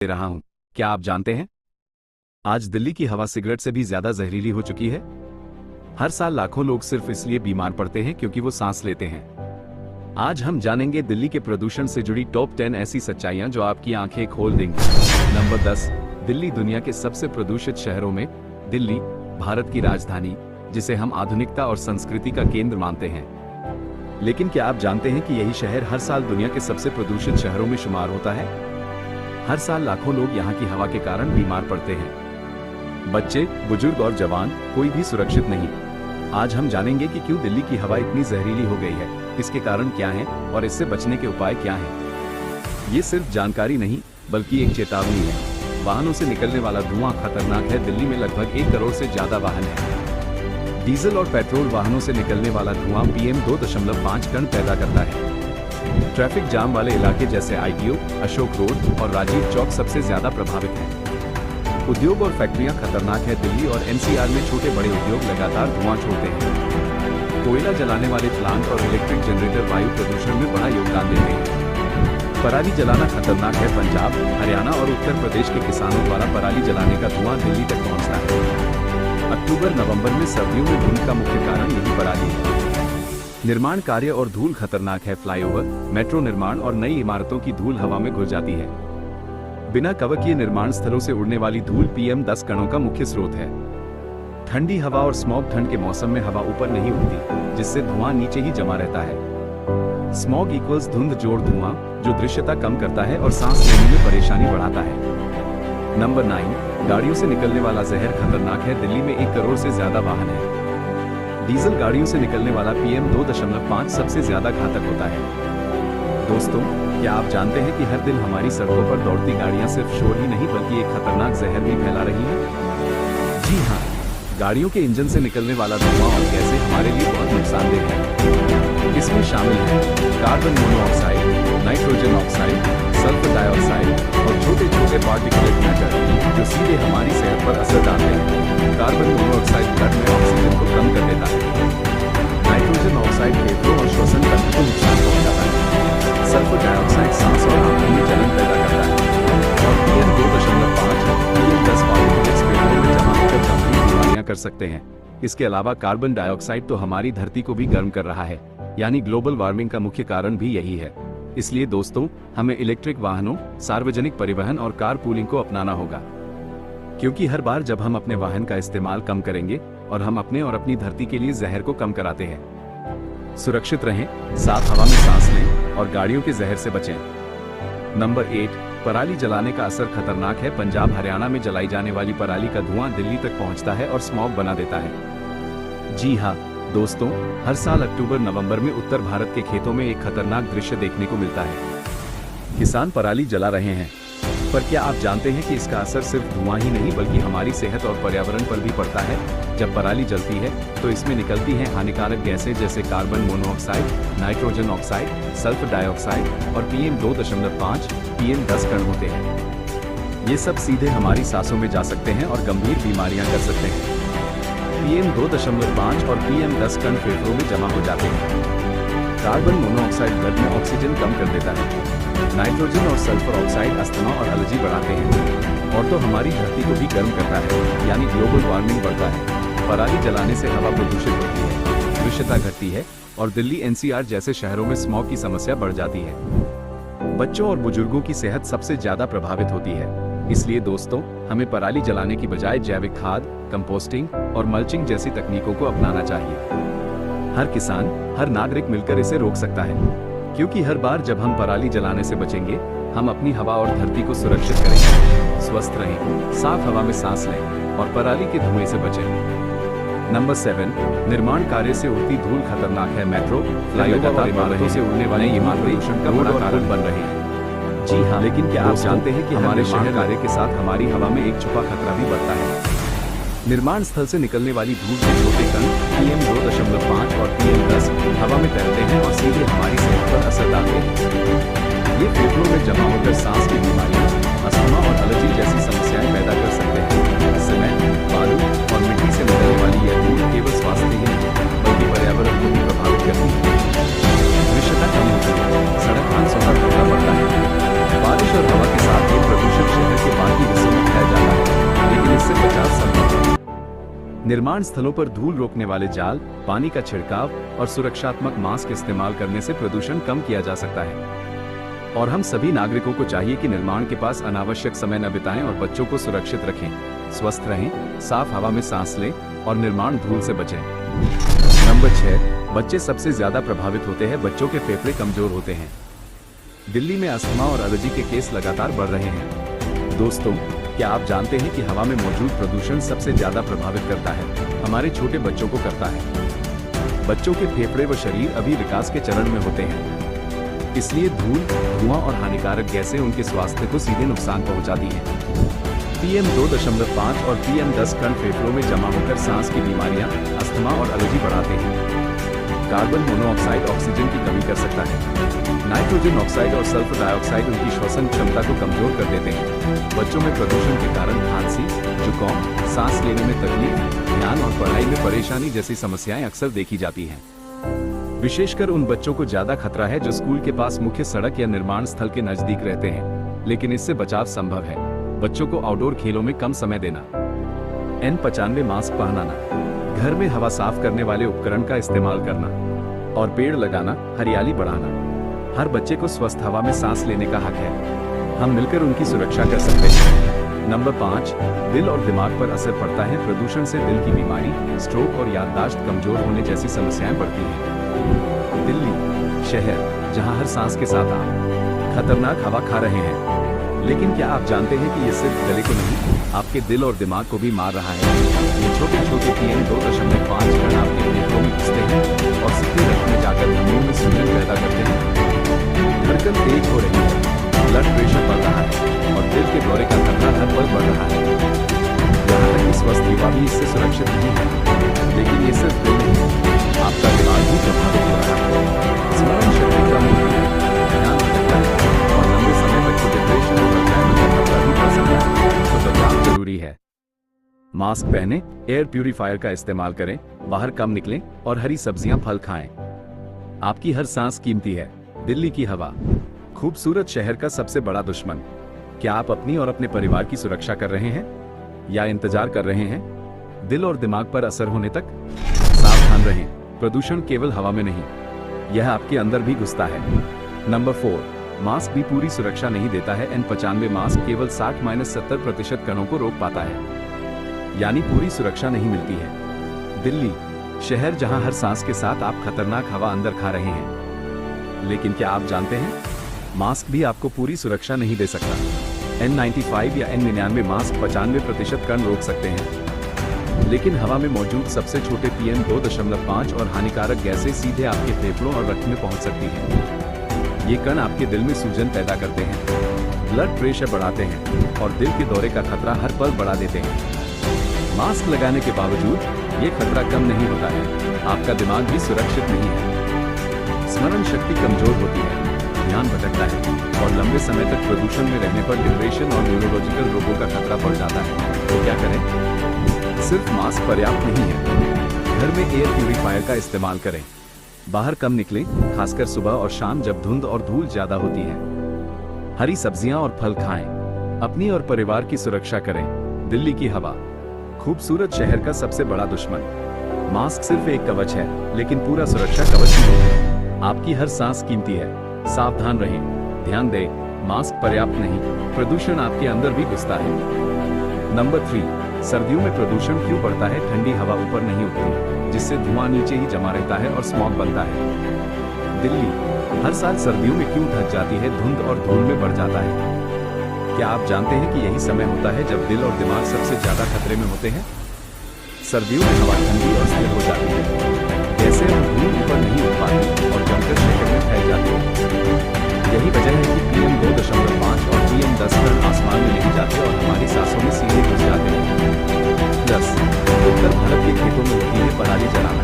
दे रहा हूं। क्या आप जानते हैं आज दिल्ली की हवा सिगरेट से भी ज्यादा जहरीली हो चुकी है। हर साल लाखों लोग सिर्फ इसलिए बीमार पड़ते हैं क्योंकि वो सांस लेते हैं। आज हम जानेंगे दिल्ली के प्रदूषण से जुड़ी टॉप 10 ऐसी सच्चाइयां जो आपकी आंखें खोल देंगी। नंबर 10, दिल्ली दुनिया के सबसे प्रदूषित शहरों में। दिल्ली भारत की राजधानी, जिसे हम आधुनिकता और संस्कृति का केंद्र मानते हैं, लेकिन क्या आप जानते हैं कि यही शहर हर साल दुनिया के सबसे प्रदूषित शहरों में शुमार होता है। हर साल लाखों लोग यहाँ की हवा के कारण बीमार पड़ते हैं। बच्चे, बुजुर्ग और जवान, कोई भी सुरक्षित नहीं। आज हम जानेंगे कि क्यों दिल्ली की हवा इतनी जहरीली हो गई है, इसके कारण क्या हैं और इससे बचने के उपाय क्या हैं। ये सिर्फ जानकारी नहीं बल्कि एक चेतावनी है। वाहनों से निकलने वाला धुआं खतरनाक है। दिल्ली में लगभग 1 करोड़ से ज्यादा वाहन हैं। डीजल और पेट्रोल वाहनों से निकलने वाला धुआं PM 2.5 टन पैदा करता है। ट्रैफिक जाम वाले इलाके जैसे ITO, अशोक रोड और राजीव चौक सबसे ज्यादा प्रभावित हैं। उद्योग और फैक्ट्रियां खतरनाक है। दिल्ली और NCR में छोटे बड़े उद्योग लगातार धुआं छोड़ते हैं। कोयला जलाने वाले प्लांट और इलेक्ट्रिक जनरेटर वायु प्रदूषण में बड़ा योगदान देते हैं। पराली जलाना खतरनाक है। पंजाब, हरियाणा और उत्तर प्रदेश के किसानों द्वारा पराली जलाने का धुआं दिल्ली तक पहुंचता है। अक्टूबर-नवंबर में सर्दियों में धुंध का मुख्य कारण यही पराली है। निर्माण कार्य और धूल खतरनाक है। फ्लाईओवर, मेट्रो निर्माण और नई इमारतों की धूल हवा में घुल जाती है। बिना कवकीय निर्माण स्थलों से उड़ने वाली धूल PM 10 कणों का मुख्य स्रोत है। ठंडी हवा और स्मॉग, ठंड के मौसम में हवा ऊपर नहीं उठती, जिससे धुआं नीचे ही जमा रहता है। स्मॉग इक्वल्स धुंध जोड़ धुआं, जो दृश्यता कम करता है और सांस लेने में परेशानी बढ़ाता है। नंबर 9, गाड़ियों से निकलने वाला जहर खतरनाक है। दिल्ली में 1 करोड़ से ज्यादा वाहन है। डीजल गाड़ियों से निकलने वाला PM 2.5 सबसे ज्यादा घातक होता है। दोस्तों, क्या आप जानते हैं कि हर दिन हमारी सड़कों पर दौड़ती गाड़ियां सिर्फ शोर ही नहीं बल्कि एक खतरनाक जहर भी फैला रही हैं? जी हाँ, गाड़ियों के इंजन से निकलने वाला धुआं और गैसें हमारे लिए बहुत नुकसानदेह है। इसमें शामिल है carbon monoxide, nitrogen oxide, sulphur dioxide और छोटे छोटे पार्टिकुलेट मैटर, जो सीधे हमारी सेहत पर असर डालते हैं। कार्बन मोनोऑक्साइड ब्लड में ऑक्सीजन को कम कर देता है। नाइट्रोजन ऑक्साइड फेफड़ों और श्वसन तंत्र को नुकसान पहुंचाता है। सल्फर डाइऑक्साइड सांस और आंखों में जलन पैदा करता है। और PM 2.5 PM 10 पार्टिकल्स फेफड़ों में जमा होकर गंभीर बीमारियां कर सकते हैं। इसके अलावा कार्बन डाइऑक्साइड तो हमारी धरती को भी गर्म कर रहा है, यानी ग्लोबल वार्मिंग का मुख्य कारण भी यही है। इसलिए दोस्तों, हमें इलेक्ट्रिक वाहनों, सार्वजनिक परिवहन और कार पूलिंग को अपनाना होगा, क्योंकि हर बार जब हम अपने वाहन का इस्तेमाल कम करेंगे और हम अपने और अपनी धरती के लिए जहर को कम कराते हैं। सुरक्षित रहें, साफ हवा में सांस लें और गाड़ियों के जहर से बचें। नंबर 8, पराली जलाने का असर खतरनाक है। पंजाब, हरियाणा में जलाई जाने वाली पराली का धुआं दिल्ली तक पहुंचता है और स्मॉग बना देता है। जी हाँ दोस्तों, हर साल अक्टूबर-नवंबर में उत्तर भारत के खेतों में एक खतरनाक दृश्य देखने को मिलता है। किसान पराली जला रहे हैं, पर क्या आप जानते हैं कि इसका असर सिर्फ धुआं ही नहीं बल्कि हमारी सेहत और पर्यावरण पर भी पड़ता है। जब पराली जलती है तो इसमें निकलती हैं हानिकारक गैसें जैसे carbon monoxide, nitrogen oxide, sulphur dioxide और PM 2.5 PM 10 कण होते हैं। ये सब सीधे हमारी सांसों में जा सकते हैं और गंभीर बीमारियां कर सकते हैं। PM 2.5 और PM 10 कण फेफड़ों में जमा हो जाते हैं। कार्बन मोनोऑक्साइड ब्लड में ऑक्सीजन कम कर देता है। नाइट्रोजन और सल्फर ऑक्साइड अस्थमा और एलर्जी बढ़ाते हैं। और तो हमारी धरती को भी गर्म करता है, यानी ग्लोबल वार्मिंग बढ़ता है। पराली जलाने से हवा प्रदूषित होती है, दृश्यता घटती है और दिल्ली NCR जैसे शहरों में स्मॉग की समस्या बढ़ जाती है। बच्चों और बुजुर्गों की सेहत सबसे ज्यादा प्रभावित होती है। इसलिए दोस्तों, हमें पराली जलाने की बजाय जैविक खाद, कंपोस्टिंग और मल्चिंग जैसी तकनीकों को अपनाना चाहिए। हर किसान, हर नागरिक मिलकर इसे रोक सकता है, क्योंकि हर बार जब हम पराली जलाने से बचेंगे, हम अपनी हवा और धरती को सुरक्षित करेंगे। स्वस्थ रहें, साफ हवा में सांस लें और पराली के धुएं से बचें। नंबर 7, निर्माण कार्य से उड़ती धूल खतरनाक है। मेट्रो, फ्लाईओवर और इमारतों से उड़ने वाली इमारतें प्रदूषण का बड़ा कारण बन रही हैं। जी हाँ, लेकिन क्या आप जानते हैं कि हमारे शहर कार्य के साथ हमारी हवा में एक छुपा खतरा भी बढ़ता है। निर्माण स्थल से निकलने वाली धूल के छोटे कण PM 2.5 और PM 10 हवा में तैरते हैं और सीधे हमारी सेहत पर असर डालते हैं। ये फेफड़ों में जमा होकर सांस की बीमारियां, अस्थमा और एलर्जी जैसी समस्याएं पैदा कर सकते हैं। सीमेंट, बालू और मिट्टी से निकलने वाली यह धूल केवल स्वास्थ्य ही नहीं बल्कि पर्यावरण को भी प्रभावित करती है। दृश्यता कम होती है, सड़क हादसों का खतरा बढ़ता है। बारिश और हवा के साथ ये प्रदूषित शहर निर्माण स्थलों पर धूल रोकने वाले जाल, पानी का छिड़काव और सुरक्षात्मक मास्क इस्तेमाल करने से प्रदूषण कम किया जा सकता है। और हम सभी नागरिकों को चाहिए कि निर्माण के पास अनावश्यक समय न बिताएं और बच्चों को सुरक्षित रखें, स्वस्थ रहें, साफ हवा में सांस लें और निर्माण धूल से बचें। नंबर 6, बच्चे सबसे ज्यादा प्रभावित होते हैं। बच्चों के फेफड़े कमजोर होते हैं। दिल्ली में अस्थमा और एलर्जी के केस लगातार बढ़ रहे हैं। दोस्तों, क्या आप जानते हैं कि हवा में मौजूद प्रदूषण सबसे ज्यादा प्रभावित करता है हमारे छोटे बच्चों को करता है। बच्चों के फेफड़े व शरीर अभी विकास के चरण में होते हैं, इसलिए धूल, धुआं और हानिकारक गैसें उनके स्वास्थ्य को सीधे नुकसान पहुंचाती हैं। PM 2.5 और PM 10 कण फेफड़ों में जमा होकर सांस की बीमारियां, अस्थमा और एलर्जी बढ़ाते हैं। कार्बन मोनोऑक्साइड ऑक्सीजन की कमी कर सकता है। नाइट्रोजन ऑक्साइड और सल्फर डाइऑक्साइड उनकी श्वसन क्षमता को कमजोर कर देते हैं। बच्चों में प्रदूषण के कारण खांसी, जुकाम, सांस लेने में तकलीफ, ध्यान और पढ़ाई में परेशानी जैसी समस्याएं अक्सर देखी जाती हैं। विशेषकर उन बच्चों को ज्यादा खतरा है जो स्कूल के पास मुख्य सड़क या निर्माण स्थल के नजदीक रहते हैं, लेकिन इससे बचाव संभव है। बच्चों को आउटडोर खेलों में कम समय देना, N95 मास्क पहनाना, घर में हवा साफ करने वाले उपकरण का इस्तेमाल करना और पेड़ लगाना, हरियाली बढ़ाना। हर बच्चे को स्वस्थ हवा में सांस लेने का हक है। हम मिलकर उनकी सुरक्षा कर सकते हैं। नंबर 5, दिल और दिमाग पर असर पड़ता है। प्रदूषण से दिल की बीमारी, स्ट्रोक और याददाश्त कमजोर होने जैसी समस्याएं बढ़ती हैं। दिल्ली शहर, जहां हर सांस के साथ आप खतरनाक हवा खा रहे हैं, लेकिन क्या आप जानते हैं कि ये सिर्फ गले को नहीं, आपके दिल और दिमाग को भी मार रहा है। ये छोटे छोटे PM 2.5 कण आपके फेफड़ों में घुसते हैं और सीधे रक्त में जाकर धमनियों में सूजन पैदा करते हैं। धड़कन तेज हो रही है, ब्लड प्रेशर बढ़ रहा है और दिल के दौरे का खतरा हर पल बढ़ रहा है। यहाँ तक कि स्वस्थ युवा भी इससे सुरक्षित नहीं है। लेकिन ये सिर्फ दिल नहीं, आपका दिमाग भी प्रभावित हो रहा है। स्मरण शक्ति कम होती है, ध्यान भटकता है और लंबे समय तक डिप्रेशन और अल्जाइमर का खतरा भी बढ़ सकता है। तो बचाव जरूरी है। मास्क पहने, एयर प्यूरिफायर का इस्तेमाल करें, बाहर कम निकलें और हरी सब्जियां, फल खाएं। आपकी हर सांस कीमती है। दिल्ली की हवा, खूबसूरत शहर का सबसे बड़ा दुश्मन। क्या आप अपनी और अपने परिवार की सुरक्षा कर रहे हैं या इंतजार कर रहे हैं दिल और दिमाग पर असर होने तक? सावधान रहें, प्रदूषण केवल हवा में नहीं, यह आपके अंदर भी घुसता है। नंबर 4, मास्क भी पूरी सुरक्षा नहीं देता है। N95 मास्क केवल 60-70% कणों को रोक पाता है, यानी पूरी सुरक्षा नहीं मिलती है। दिल्ली शहर, जहां हर सांस के साथ आप खतरनाक हवा अंदर खा रहे हैं। लेकिन क्या आप जानते हैं, मास्क भी आपको पूरी सुरक्षा नहीं दे सकता। N95 या N99 मास्क 95% कण रोक सकते हैं, लेकिन हवा में मौजूद सबसे छोटे PM 2.5 और हानिकारक गैसें सीधे आपके फेफड़ों और रक्त में पहुंच सकती हैं। ये कण आपके दिल में सूजन पैदा करते हैं, ब्लड प्रेशर बढ़ाते हैं और दिल के दौरे का खतरा हर पल बढ़ा देते हैं। मास्क लगाने के बावजूद ये खतरा कम नहीं होता है। आपका दिमाग भी सुरक्षित नहीं है, स्मरण शक्ति कमजोर होती है, ध्यान भटकता है और लंबे समय तक प्रदूषण में रहने पर डिप्रेशन और न्यूरोलॉजिकल रोगों का खतरा बढ़ जाता है। तो क्या करें? सिर्फ मास्क पर्याप्त नहीं है। घर में एयर प्यूरिफायर का इस्तेमाल करें, बाहर कम निकलें, खासकर सुबह और शाम जब धुंध और धूल ज्यादा होती है। हरी सब्जियां और फल खाएं, अपनी और परिवार की सुरक्षा करें। दिल्ली की हवा, खूबसूरत शहर का सबसे बड़ा दुश्मन। मास्क सिर्फ एक कवच है, लेकिन पूरा सुरक्षा कवच नहीं है। आपकी हर सांस कीमती है। सावधान रहें, ध्यान दें, मास्क पर्याप्त नहीं, प्रदूषण आपके अंदर भी घुसता है। नंबर 3, सर्दियों में प्रदूषण क्यों बढ़ता है? ठंडी हवा ऊपर नहीं उठती, जिससे धुआं नीचे ही जमा रहता है और स्मॉग बनता है। दिल्ली हर साल सर्दियों में क्यों ढक जाती है? धुंध और धूल में बढ़ जाता है। क्या आप जानते हैं कि यही समय होता है जब दिल और दिमाग सबसे ज्यादा खतरे में होते हैं? सर्दियों में हवा ठंडी और स्थिर हो जाती है, जैसे हम धूल ऊपर नहीं उठ पाते और जमकर शहर में फैल जाते हैं। यही वजह है कि PM 2.5 और PM 10 कण आसमान में नहीं जाते और हमारी सांसों में सीधे घुस जाते हैं। 10, उत्तर भारत के खेतों में होती है पराली जलाना।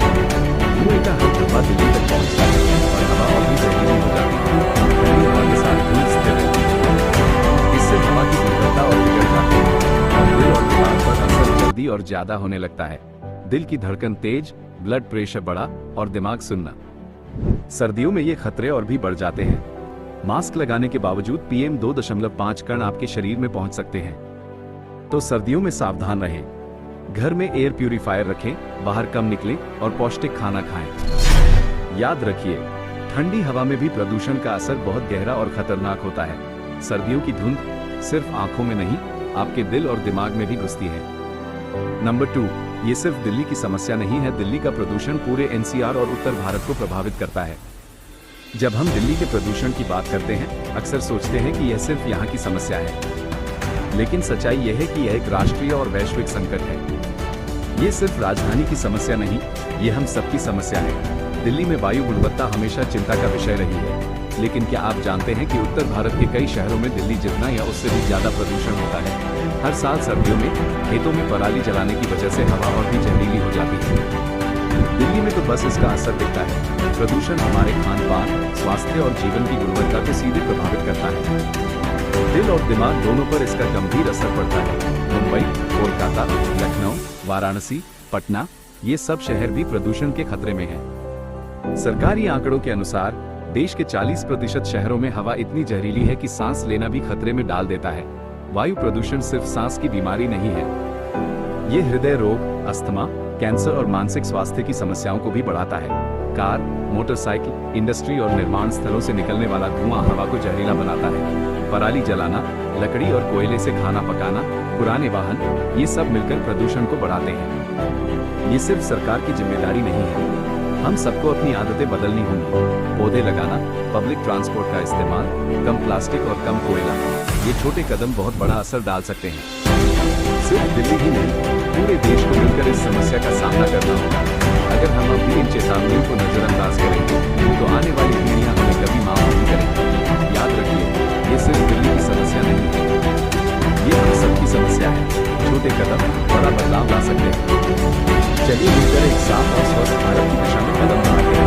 धुएं का हर धब्बा दिल्ली तक पहुंचता है और हवा और भी जहरीली हो जाती है। ठंडी हवा के साथ धूल स्थिर रहती है, इससे हवा की गुणवत्ता और बिगड़ जाती है और दिल और दिमाग पर असर जल्दी और ज्यादा होने लगता है। दिल की धड़कन तेज, ब्लड प्रेशर बढ़ा और दिमाग सुनना। सर्दियों में ये खतरे और भी बढ़ जाते हैं। मास्क लगाने के बावजूद PM 2.5 कण आपके शरीर में पहुंच सकते हैं, तो सर्दियों में सावधान रहें। घर में एयर प्यूरिफायर रखें, बाहर कम निकलें और पौष्टिक खाना खाएं। याद रखिए, ठंडी हवा में भी प्रदूषण का असर बहुत गहरा और खतरनाक होता है। सर्दियों की धुंध सिर्फ आंखों में नहीं, आपके दिल और दिमाग में भी घुसती है। नंबर 2, ये सिर्फ दिल्ली की समस्या नहीं है। दिल्ली का प्रदूषण पूरे एनसीआर और उत्तर भारत को प्रभावित करता है। जब हम दिल्ली के प्रदूषण की बात करते हैं, अक्सर सोचते हैं कि यह सिर्फ यहाँ की समस्या है, लेकिन सच्चाई यह है कि यह एक राष्ट्रीय और वैश्विक संकट है। ये सिर्फ राजधानी की समस्या नहीं, ये हम सबकी समस्या है। दिल्ली में वायु गुणवत्ता हमेशा चिंता का विषय रही है, लेकिन क्या आप जानते हैं कि उत्तर भारत के कई शहरों में दिल्ली जितना या उससे भी ज्यादा प्रदूषण होता है। हर साल सर्दियों में खेतों में पराली जलाने की वजह से हवा और भी जहरीली हो जाती है। दिल्ली में तो बस इसका असर दिखता है। प्रदूषण हमारे खान पान, स्वास्थ्य और जीवन की गुणवत्ता को सीधे प्रभावित करता है। दिल और दिमाग दोनों पर इसका गंभीर असर पड़ता है। मुंबई, कोलकाता, लखनऊ, वाराणसी, पटना, ये सब शहर भी प्रदूषण के खतरे में हैं। सरकारी आंकड़ों के अनुसार देश के 40% शहरों में हवा इतनी जहरीली है कि सांस लेना भी खतरे में डाल देता है। वायु प्रदूषण सिर्फ सांस की बीमारी नहीं है, ये हृदय रोग, अस्थमा, कैंसर और मानसिक स्वास्थ्य की समस्याओं को भी बढ़ाता है। कार, मोटरसाइकिल, इंडस्ट्री और निर्माण स्थलों से निकलने वाला धुआं हवा को जहरीला बनाता है। पराली जलाना, लकड़ी और कोयले से खाना पकाना, पुराने वाहन, ये सब मिलकर प्रदूषण को बढ़ाते हैं। ये सिर्फ सरकार की जिम्मेदारी नहीं है, हम सबको अपनी आदतें बदलनी होंगी। पौधे लगाना, पब्लिक ट्रांसपोर्ट का इस्तेमाल, कम प्लास्टिक और कम कोयला, ये छोटे कदम बहुत बड़ा असर डाल सकते हैं। सिर्फ दिल्ली ही नहीं, पूरे देश को मिलकर इस समस्या का सामना करना होगा। अगर हम अपनी इन चेतावनियों को नजरअंदाज करेंगे, तो आने वाली पीढ़ियां हमें कभी माफ नहीं करेंगी। याद रखिए, ये सिर्फ दिल्ली की समस्या नहीं है, ये हम सबकी समस्या है। छोटे कदम बड़ा बदलाव ला सकते हैं। चलिए मिलकर एक साफ और स्वस्थ भारत की दिशा में कदम बढ़ाते हैं।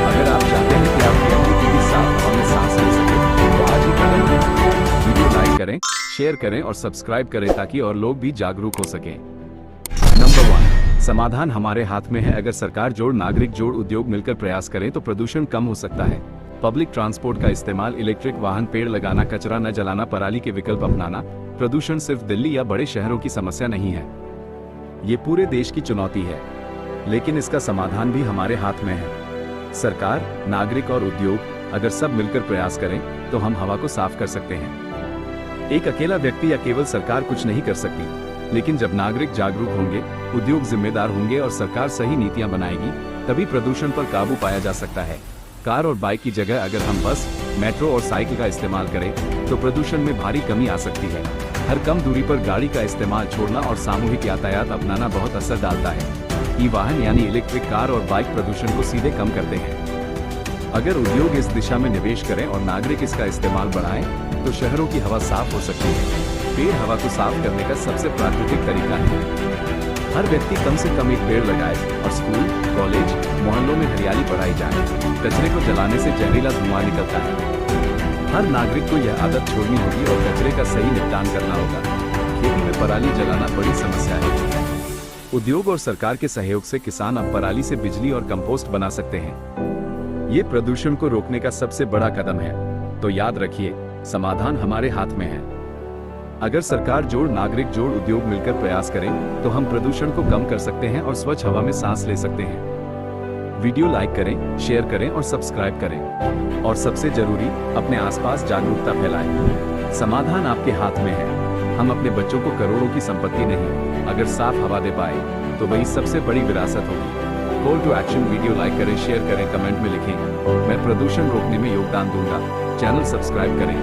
अगर आप चाहते हैं कि आपकी अपनी पीढ़ी साफ हवा में सांस ले सके, तो आज ही कदम बढ़ाएं। वीडियो लाइक करें, शेयर करें और सब्सक्राइब करें ताकि और लोग भी जागरूक हो सकें। नंबर 1, समाधान हमारे हाथ में है। अगर सरकार जोड़, नागरिक जोड़, उद्योग मिलकर प्रयास करें तो प्रदूषण कम हो सकता है। पब्लिक ट्रांसपोर्ट का इस्तेमाल, इलेक्ट्रिक वाहन, पेड़ लगाना, कचरा न जलाना, पराली के विकल्प अपनाना। प्रदूषण सिर्फ दिल्ली या बड़े शहरों की समस्या नहीं है, ये पूरे देश की चुनौती है, लेकिन इसका समाधान भी हमारे हाथ में है। सरकार, नागरिक और उद्योग अगर सब मिलकर प्रयास करें तो हम हवा को साफ कर सकते हैं। एक अकेला व्यक्ति या केवल सरकार कुछ नहीं कर सकती, लेकिन जब नागरिक जागरूक होंगे, उद्योग जिम्मेदार होंगे और सरकार सही नीतियां बनाएगी, तभी प्रदूषण पर काबू पाया जा सकता है। कार और बाइक की जगह अगर हम बस, मेट्रो और साइकिल का इस्तेमाल करें तो प्रदूषण में भारी कमी आ सकती है। हर कम दूरी पर गाड़ी का इस्तेमाल छोड़ना और सामूहिक यातायात अपनाना बहुत असर डालता है। ई वाहन यानी इलेक्ट्रिक कार और बाइक प्रदूषण को सीधे कम करते हैं। अगर उद्योग इस दिशा में निवेश करें और नागरिक इसका इस्तेमाल बढ़ाएं, तो शहरों की हवा साफ हो सकती है। पेड़ हवा को साफ करने का सबसे प्राकृतिक तरीका है। हर व्यक्ति कम से कम एक पेड़ लगाए और स्कूल, कॉलेज, मोहल्लों में हरियाली बढ़ाई जाए। कचरे को जलाने से जहरीला धुआं निकलता है। हर नागरिक को यह आदत छोड़नी होगी और कचरे का सही निपटान करना होगा। खेती में पराली जलाना बड़ी समस्या है। उद्योग और सरकार के सहयोग से किसान अब पराली से बिजली और कंपोस्ट बना सकते हैं। ये प्रदूषण को रोकने का सबसे बड़ा कदम है। तो याद रखिए, समाधान हमारे हाथ में है। अगर सरकार जोड़, नागरिक जोड़, उद्योग मिलकर प्रयास करें तो हम प्रदूषण को कम कर सकते हैं और स्वच्छ हवा में सांस ले सकते हैं। वीडियो लाइक करें, शेयर करें और सब्सक्राइब करें। और सबसे जरूरी, अपने आसपास जागरूकता फैलाएं। समाधान आपके हाथ में है। हम अपने बच्चों को करोड़ों की संपत्ति नहीं, अगर साफ हवा दे पाए तो वही सबसे बड़ी विरासत होगी। Call to action, video like करें, शेयर करें, कमेंट में लिखें, मैं प्रदूषण रोकने में योगदान दूंगा। चैनल सब्सक्राइब करें।